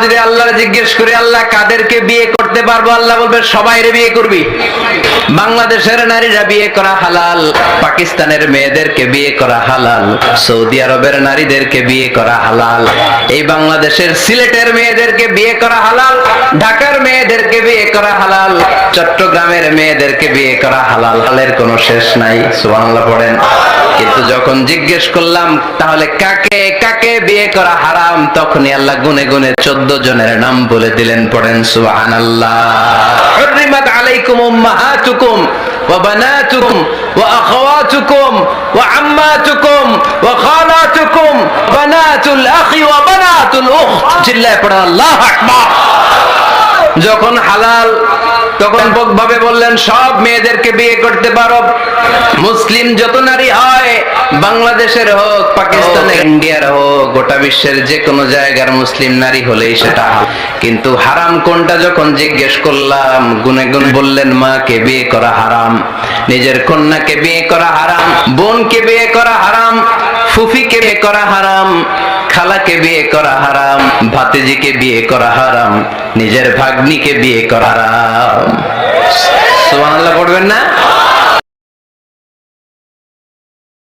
যদি আল্লাহর জিজ্ঞেস করি আল্লাহ কাদেরকে বিয়ে করতে পারবো, আল্লাহ বলবে সবাইরে বিয়ে করবি। বাংলাদেশের নারীরা বিয়ে করা হালাল, পাকিস্তানের মেয়েদেরকে বিয়ে করা হালাল, সৌদি আরবের নারীদেরকে বিয়ে করা হালাল, এই বাংলাদেশের সিলেটের মেয়েদেরকে বিয়ে করা হালাল, ঢাকার মেয়েদেরকে বিয়ে করা হালাল, চট্টগ্রামের মেয়েদেরকে বিয়ে করা হালাল। হালের কোনো শেষ নাই, সুবহানাল্লাহ পড়েন। কিন্তু যখন জিজ্ঞেস করলাম তাহলে কাকে কাকে বিয়ে করা হারাম, তখনই আল্লাহ গুনে গুনে 14 জনের নাম বলে দিলেন। পড়েন সুবহানাল্লাহ। হুররিমাত আলাইকুম উম্মাহাতুকুম ওয়া বানাতুকুম ওয়া আখাওয়াতুকুম ওয়া আম্মাতুকুম ওয়া খালাতুকুম বানাতুল আখি ওয়া বানাতুল উখত। চিল্লায়ে পড়েন আল্লাহু আকবার। যখন হালাল তখন ভাবে বললেন সব মেয়েদেরকে বিয়ে করতে পারো। মুসলিম যত নারী হয়, বাংলাদেশের হোক, পাকিস্তানের, ইন্ডিয়ার হোক, গোটা বিশ্বের যে কোনো জায়গার মুসলিম নারী হলেই সেটা। কিন্তু হারাম কোনটা যখন জিজ্ঞেস করলাম, গুনে গুনে বললেন মাকে বিয়ে করা হারাম, নিজের কন্যাকে বিয়ে করা হারাম, বোনকে বিয়ে করা হারাম, ফুফিকে বিয়ে করা হারাম, খালাকে বিয়ে করা হারাম, ভাতিজিকে বিয়ে করা হারাম, নিজের ভাগ্নিকে বিয়ে করা হারাম। সুবহানাল্লাহ পড়বেন না?